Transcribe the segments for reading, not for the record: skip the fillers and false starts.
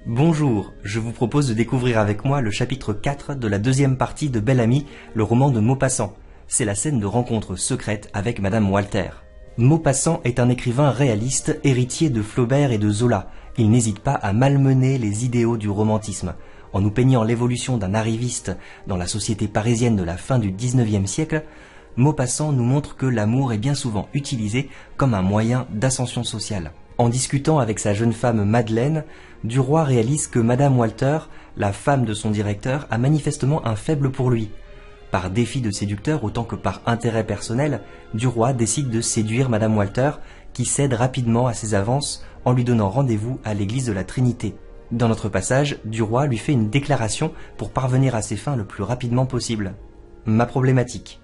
Bonjour, je vous propose de découvrir avec moi le chapitre 4 de la deuxième partie de Bel Ami, le roman de Maupassant. C'est la scène de rencontre secrète avec Madame Walter. Maupassant est un écrivain réaliste, héritier de Flaubert et de Zola. Il n'hésite pas à malmener les idéaux du romantisme. En nous peignant l'évolution d'un arriviste dans la société parisienne de la fin du XIXe siècle, Maupassant nous montre que l'amour est bien souvent utilisé comme un moyen d'ascension sociale. En discutant avec sa jeune femme Madeleine, Duroy réalise que Madame Walter, la femme de son directeur, a manifestement un faible pour lui. Par défi de séducteur autant que par intérêt personnel, Duroy décide de séduire Madame Walter, qui cède rapidement à ses avances en lui donnant rendez-vous à l'église de la Trinité. Dans notre passage, Duroy lui fait une déclaration pour parvenir à ses fins le plus rapidement possible. Ma problématique.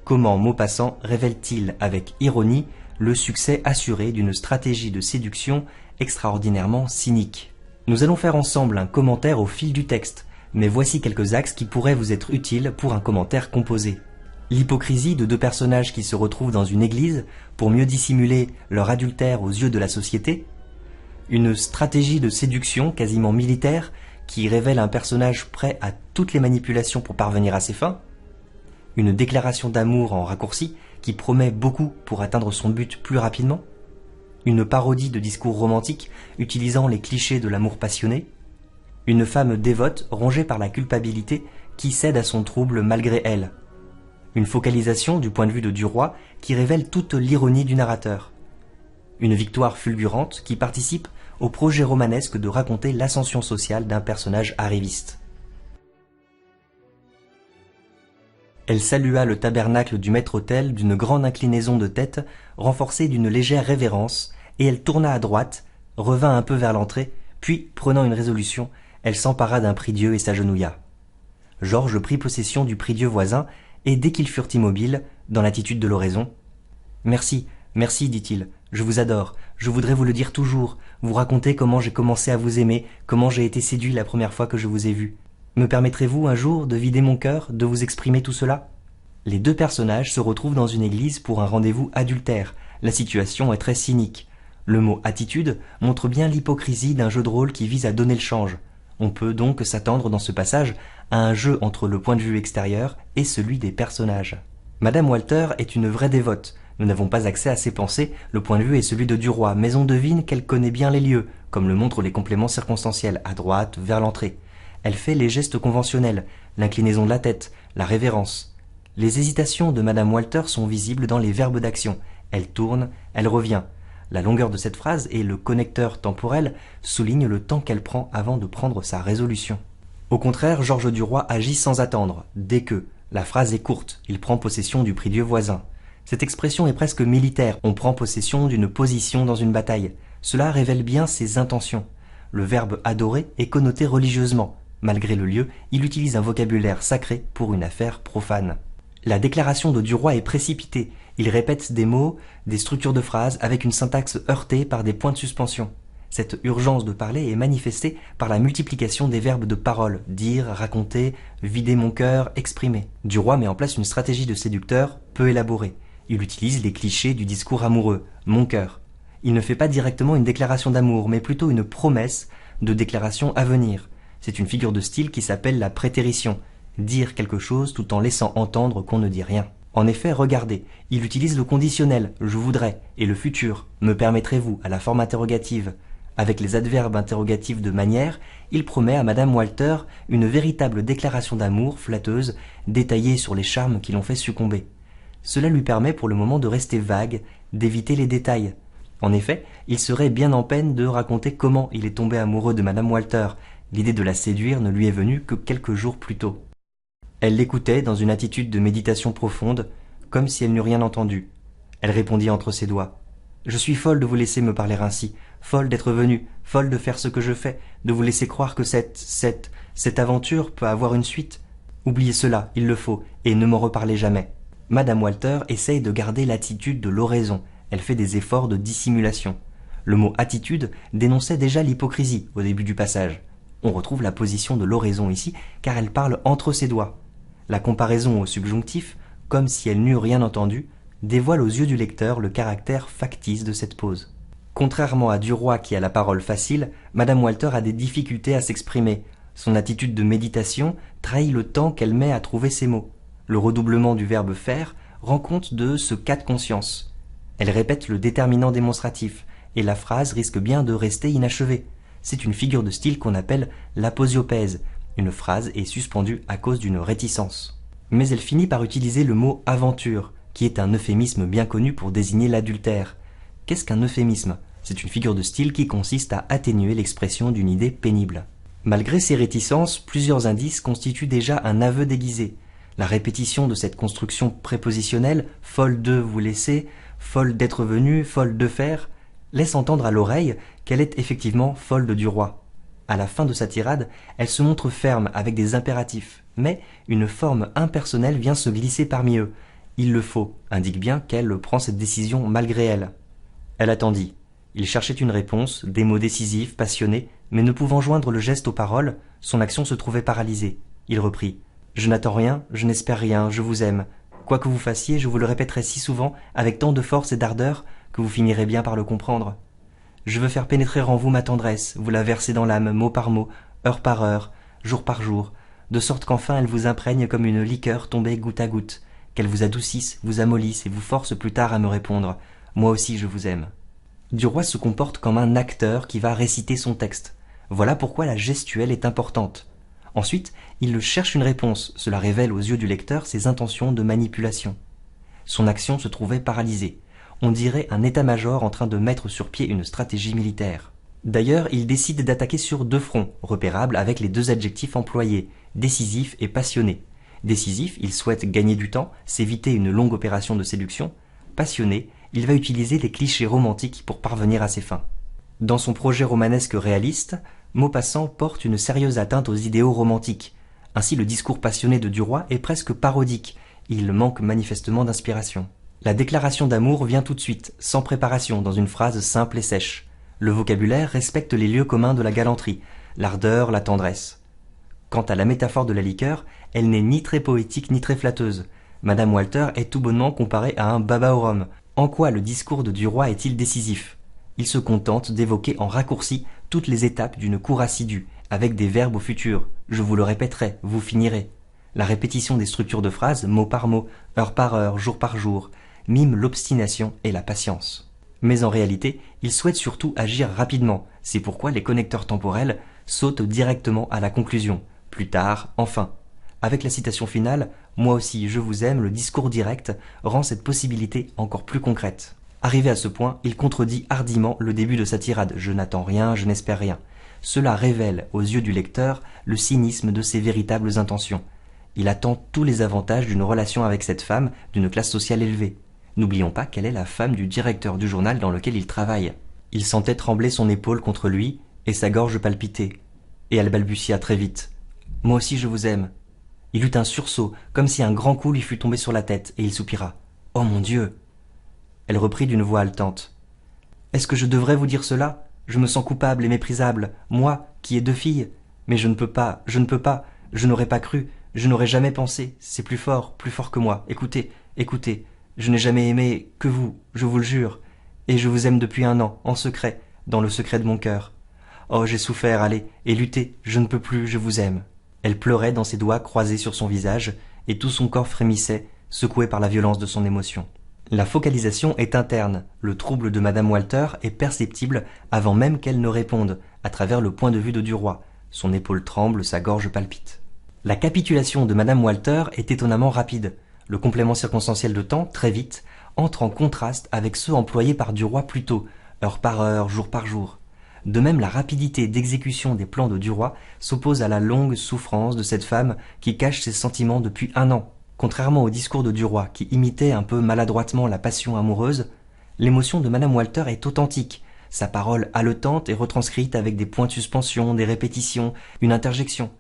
Comment Maupassant révèle-t-il avec ironie le succès assuré d'une stratégie de séduction extraordinairement cynique? Nous allons faire ensemble un commentaire au fil du texte, mais voici quelques axes qui pourraient vous être utiles pour un commentaire composé. L'hypocrisie de deux personnages qui se retrouvent dans une église pour mieux dissimuler leur adultère aux yeux de la société. Une stratégie de séduction quasiment militaire qui révèle un personnage prêt à toutes les manipulations pour parvenir à ses fins. Une déclaration d'amour en raccourci qui promet beaucoup pour atteindre son but plus rapidement. Une parodie de discours romantique utilisant les clichés de l'amour passionné. Une femme dévote rongée par la culpabilité qui cède à son trouble malgré elle. Une focalisation du point de vue de Duroy qui révèle toute l'ironie du narrateur. Une victoire fulgurante qui participe au projet romanesque de raconter l'ascension sociale d'un personnage arriviste. Elle salua le tabernacle du maître-autel d'une grande inclinaison de tête, renforcée d'une légère révérence, et elle tourna à droite, revint un peu vers l'entrée, puis, prenant une résolution, elle s'empara d'un prie-dieu et s'agenouilla. Georges prit possession du prie-dieu voisin, et dès qu'ils furent immobiles, dans l'attitude de l'oraison, « Merci, merci, dit-il, je vous adore, je voudrais vous le dire toujours, vous raconter comment j'ai commencé à vous aimer, comment j'ai été séduit la première fois que je vous ai vu. Me permettrez-vous un jour de vider mon cœur, de vous exprimer tout cela ?» Les deux personnages se retrouvent dans une église pour un rendez-vous adultère. La situation est très cynique. Le mot « attitude » montre bien l'hypocrisie d'un jeu de rôle qui vise à donner le change. On peut donc s'attendre dans ce passage à un jeu entre le point de vue extérieur et celui des personnages. Madame Walter est une vraie dévote. Nous n'avons pas accès à ses pensées, le point de vue est celui de Duroy, mais on devine qu'elle connaît bien les lieux, comme le montrent les compléments circonstanciels, à droite, vers l'entrée. Elle fait les gestes conventionnels, l'inclinaison de la tête, la révérence. Les hésitations de Madame Walter sont visibles dans les verbes d'action. Elle tourne, elle revient. La longueur de cette phrase et le connecteur temporel soulignent le temps qu'elle prend avant de prendre sa résolution. Au contraire, Georges Duroy agit sans attendre. Dès que la phrase est courte, il prend possession du prie-dieu voisin. Cette expression est presque militaire. On prend possession d'une position dans une bataille. Cela révèle bien ses intentions. Le verbe adorer est connoté religieusement. Malgré le lieu, il utilise un vocabulaire sacré pour une affaire profane. La déclaration de Duroy est précipitée. Il répète des mots, des structures de phrases avec une syntaxe heurtée par des points de suspension. Cette urgence de parler est manifestée par la multiplication des verbes de parole, dire, raconter, vider mon cœur, exprimer. Duroy met en place une stratégie de séducteur peu élaborée. Il utilise les clichés du discours amoureux, mon cœur. Il ne fait pas directement une déclaration d'amour, mais plutôt une promesse de déclaration à venir. C'est une figure de style qui s'appelle la prétérition, dire quelque chose tout en laissant entendre qu'on ne dit rien. En effet, regardez, il utilise le conditionnel « je voudrais » et le futur « me permettrez-vous » à la forme interrogative. Avec les adverbes interrogatifs de manière, il promet à Madame Walter une véritable déclaration d'amour flatteuse, détaillée sur les charmes qui l'ont fait succomber. Cela lui permet pour le moment de rester vague, d'éviter les détails. En effet, il serait bien en peine de raconter comment il est tombé amoureux de Madame Walter. L'idée de la séduire ne lui est venue que quelques jours plus tôt. Elle l'écoutait dans une attitude de méditation profonde, comme si elle n'eût rien entendu. Elle répondit entre ses doigts. « Je suis folle de vous laisser me parler ainsi, folle d'être venue, folle de faire ce que je fais, de vous laisser croire que cette aventure peut avoir une suite. Oubliez cela, il le faut, et ne m'en reparlez jamais. » Madame Walter essaye de garder l'attitude de l'oraison. Elle fait des efforts de dissimulation. Le mot « attitude » dénonçait déjà l'hypocrisie au début du passage. On retrouve la position de l'oraison ici, car elle parle entre ses doigts. La comparaison au subjonctif, comme si elle n'eût rien entendu, dévoile aux yeux du lecteur le caractère factice de cette pose. Contrairement à Duroy qui a la parole facile, Madame Walter a des difficultés à s'exprimer. Son attitude de méditation trahit le temps qu'elle met à trouver ses mots. Le redoublement du verbe faire rend compte de ce cas de conscience. Elle répète le déterminant démonstratif, et la phrase risque bien de rester inachevée. C'est une figure de style qu'on appelle l'aposiopèse. Une phrase est suspendue à cause d'une réticence. Mais elle finit par utiliser le mot aventure, qui est un euphémisme bien connu pour désigner l'adultère. Qu'est-ce qu'un euphémisme ? C'est une figure de style qui consiste à atténuer l'expression d'une idée pénible. Malgré ces réticences, plusieurs indices constituent déjà un aveu déguisé. La répétition de cette construction prépositionnelle, folle de vous laisser, folle d'être venue, folle de faire, laisse entendre à l'oreille qu'elle est effectivement folle de Duroy. À la fin de sa tirade, elle se montre ferme avec des impératifs, mais une forme impersonnelle vient se glisser parmi eux. Il le faut, indique bien qu'elle prend cette décision malgré elle. Elle attendit. Il cherchait une réponse, des mots décisifs, passionnés, mais ne pouvant joindre le geste aux paroles, son action se trouvait paralysée. Il reprit. « Je n'attends rien, je n'espère rien, je vous aime. Quoi que vous fassiez, je vous le répéterai si souvent, avec tant de force et d'ardeur, que vous finirez bien par le comprendre. Je veux faire pénétrer en vous ma tendresse, vous la verser dans l'âme, mot par mot, heure par heure, jour par jour, de sorte qu'enfin elle vous imprègne comme une liqueur tombée goutte à goutte, qu'elle vous adoucisse, vous amollisse et vous force plus tard à me répondre. Moi aussi je vous aime. » Duroy se comporte comme un acteur qui va réciter son texte. Voilà pourquoi la gestuelle est importante. Ensuite, il cherche une réponse, cela révèle aux yeux du lecteur ses intentions de manipulation. Son action se trouvait paralysée. On dirait un état-major en train de mettre sur pied une stratégie militaire. D'ailleurs, il décide d'attaquer sur deux fronts, repérables avec les deux adjectifs employés, décisif et passionné. Décisif, il souhaite gagner du temps, s'éviter une longue opération de séduction. Passionné, il va utiliser les clichés romantiques pour parvenir à ses fins. Dans son projet romanesque réaliste, Maupassant porte une sérieuse atteinte aux idéaux romantiques. Ainsi, le discours passionné de Duroy est presque parodique. Il manque manifestement d'inspiration. La déclaration d'amour vient tout de suite, sans préparation, dans une phrase simple et sèche. Le vocabulaire respecte les lieux communs de la galanterie, l'ardeur, la tendresse. Quant à la métaphore de la liqueur, elle n'est ni très poétique ni très flatteuse. Madame Walter est tout bonnement comparée à un baba au rhum. En quoi le discours de Duroy est-il décisif ? Il se contente d'évoquer en raccourci toutes les étapes d'une cour assidue, avec des verbes au futur. Je vous le répéterai, vous finirez. La répétition des structures de phrases, mot par mot, heure par heure, jour par jour, mime l'obstination et la patience. Mais en réalité, il souhaite surtout agir rapidement. C'est pourquoi les connecteurs temporels sautent directement à la conclusion. Plus tard, enfin. Avec la citation finale, « Moi aussi, je vous aime », le discours direct rend cette possibilité encore plus concrète. Arrivé à ce point, il contredit hardiment le début de sa tirade « Je n'attends rien, je n'espère rien ». Cela révèle aux yeux du lecteur le cynisme de ses véritables intentions. Il attend tous les avantages d'une relation avec cette femme d'une classe sociale élevée. N'oublions pas qu'elle est la femme du directeur du journal dans lequel il travaille. Il sentait trembler son épaule contre lui et sa gorge palpitait. Et elle balbutia très vite « Moi aussi je vous aime ». Il eut un sursaut, comme si un grand coup lui fût tombé sur la tête, et il soupira. « Oh mon Dieu !» Elle reprit d'une voix haletante. « Est-ce que je devrais vous dire cela ? Je me sens coupable et méprisable, moi, qui ai deux filles. Mais je ne peux pas, je n'aurais pas cru, je n'aurais jamais pensé. C'est plus fort que moi. Écoutez, écoutez, je n'ai jamais aimé que vous, je vous le jure. Et je vous aime depuis 1 an, en secret, dans le secret de mon cœur. Oh, j'ai souffert, allez, et lutté, je ne peux plus, je vous aime. » Elle pleurait dans ses doigts croisés sur son visage, et tout son corps frémissait, secoué par la violence de son émotion. La focalisation est interne, le trouble de Madame Walter est perceptible avant même qu'elle ne réponde, à travers le point de vue de Duroy. Son épaule tremble, sa gorge palpite. La capitulation de Madame Walter est étonnamment rapide. Le complément circonstanciel de temps, très vite, entre en contraste avec ceux employés par Duroy plus tôt, heure par heure, jour par jour. De même, la rapidité d'exécution des plans de Duroy s'oppose à la longue souffrance de cette femme qui cache ses sentiments depuis 1 an. Contrairement au discours de Duroy, qui imitait un peu maladroitement la passion amoureuse, l'émotion de Madame Walter est authentique. Sa parole haletante est retranscrite avec des points de suspension, des répétitions, une interjection.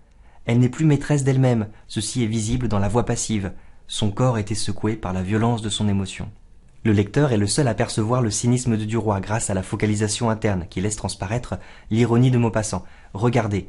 Elle n'est plus maîtresse d'elle-même, ceci est visible dans la voix passive. Son corps était secoué par la violence de son émotion. Le lecteur est le seul à percevoir le cynisme de Duroy grâce à la focalisation interne qui laisse transparaître l'ironie de Maupassant. Regardez,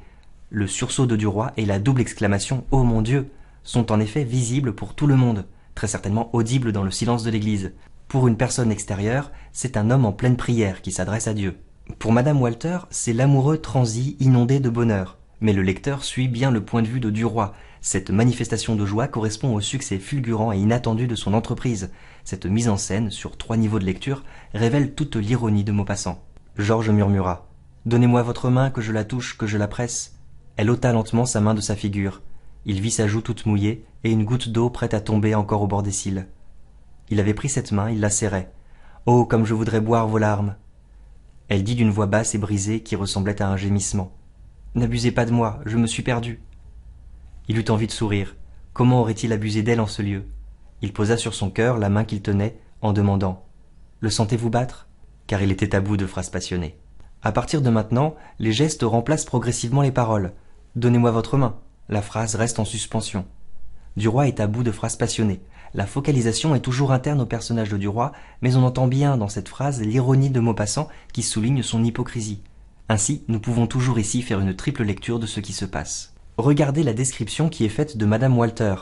le sursaut de Duroy et la double exclamation « Oh mon Dieu !» sont en effet visibles pour tout le monde, très certainement audibles dans le silence de l'église. Pour une personne extérieure, c'est un homme en pleine prière qui s'adresse à Dieu. Pour Madame Walter, c'est l'amoureux transi inondé de bonheur. Mais le lecteur suit bien le point de vue de Duroy. Cette manifestation de joie correspond au succès fulgurant et inattendu de son entreprise. Cette mise en scène, sur 3 niveaux de lecture, révèle toute l'ironie de Maupassant. Georges murmura « Donnez-moi votre main, que je la touche, que je la presse. » Elle ôta lentement sa main de sa figure. Il vit sa joue toute mouillée et une goutte d'eau prête à tomber encore au bord des cils. Il avait pris cette main, il la serrait. « Oh, comme je voudrais boire vos larmes !» Elle dit d'une voix basse et brisée qui ressemblait à un gémissement. « N'abusez pas de moi, je me suis perdu. » Il eut envie de sourire. Comment aurait-il abusé d'elle en ce lieu? Il posa sur son cœur la main qu'il tenait, en demandant « Le sentez-vous battre ?» Car il était à bout de phrases passionnées. À partir de maintenant, les gestes remplacent progressivement les paroles. « Donnez-moi votre main !» La phrase reste en suspension. Duroy est à bout de phrases passionnées. La focalisation est toujours interne au personnage de Duroy, mais on entend bien dans cette phrase l'ironie de Maupassant qui souligne son hypocrisie. Ainsi, nous pouvons toujours ici faire une triple lecture de ce qui se passe. Regardez la description qui est faite de Madame Walter.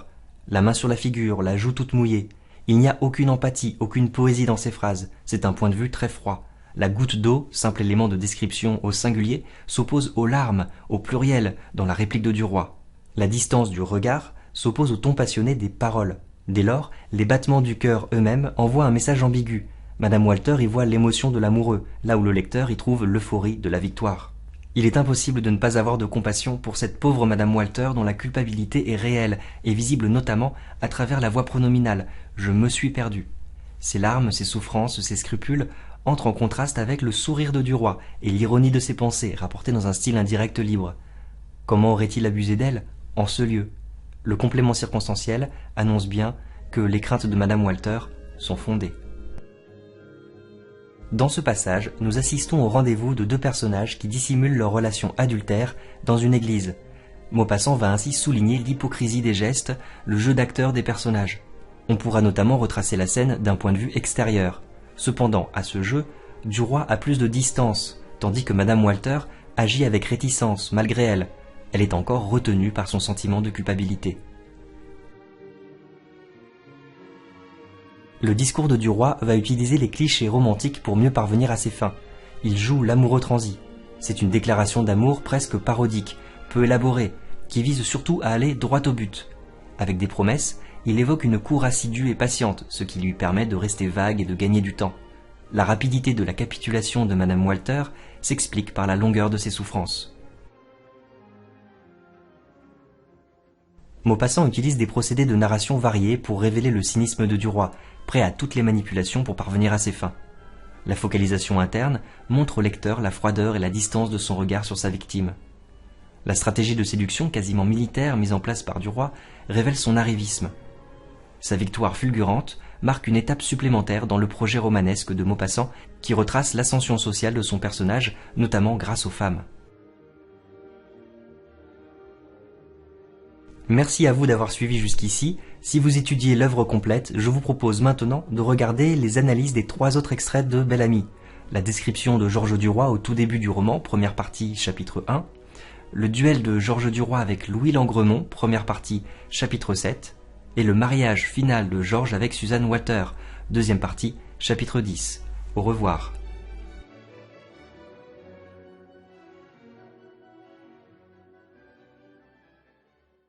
La main sur la figure, la joue toute mouillée. Il n'y a aucune empathie, aucune poésie dans ces phrases. C'est un point de vue très froid. La goutte d'eau, simple élément de description au singulier, s'oppose aux larmes, au pluriel, dans la réplique de Duroy. La distance du regard s'oppose au ton passionné des paroles. Dès lors, les battements du cœur eux-mêmes envoient un message ambigu. Madame Walter y voit l'émotion de l'amoureux, là où le lecteur y trouve l'euphorie de la victoire. Il est impossible de ne pas avoir de compassion pour cette pauvre Madame Walter dont la culpabilité est réelle et visible notamment à travers la voix pronominale « je me suis perdu ». Ses larmes, ses souffrances, ses scrupules entrent en contraste avec le sourire de Duroy et l'ironie de ses pensées, rapportées dans un style indirect libre. Comment aurait-il abusé d'elle en ce lieu? Le complément circonstanciel annonce bien que les craintes de Madame Walter sont fondées. Dans ce passage, nous assistons au rendez-vous de 2 personnages qui dissimulent leur relation adultère dans une église. Maupassant va ainsi souligner l'hypocrisie des gestes, le jeu d'acteur des personnages. On pourra notamment retracer la scène d'un point de vue extérieur. Cependant, à ce jeu, Duroy a plus de distance, tandis que Madame Walter agit avec réticence, malgré elle. Elle est encore retenue par son sentiment de culpabilité. Le discours de Duroy va utiliser les clichés romantiques pour mieux parvenir à ses fins. Il joue l'amoureux transi. C'est une déclaration d'amour presque parodique, peu élaborée, qui vise surtout à aller droit au but. Avec des promesses, il évoque une cour assidue et patiente, ce qui lui permet de rester vague et de gagner du temps. La rapidité de la capitulation de Madame Walter s'explique par la longueur de ses souffrances. Maupassant utilise des procédés de narration variés pour révéler le cynisme de Duroy, prêt à toutes les manipulations pour parvenir à ses fins. La focalisation interne montre au lecteur la froideur et la distance de son regard sur sa victime. La stratégie de séduction quasiment militaire mise en place par Duroy révèle son arrivisme. Sa victoire fulgurante marque une étape supplémentaire dans le projet romanesque de Maupassant qui retrace l'ascension sociale de son personnage, notamment grâce aux femmes. Merci à vous d'avoir suivi jusqu'ici. Si vous étudiez l'œuvre complète, je vous propose maintenant de regarder les analyses des 3 autres extraits de Bel-Ami. La description de Georges Duroy au tout début du roman, première partie, chapitre 1. Le duel de Georges Duroy avec Louis Langremont, première partie, chapitre 7. Et le mariage final de Georges avec Suzanne Walter, deuxième partie, chapitre 10. Au revoir.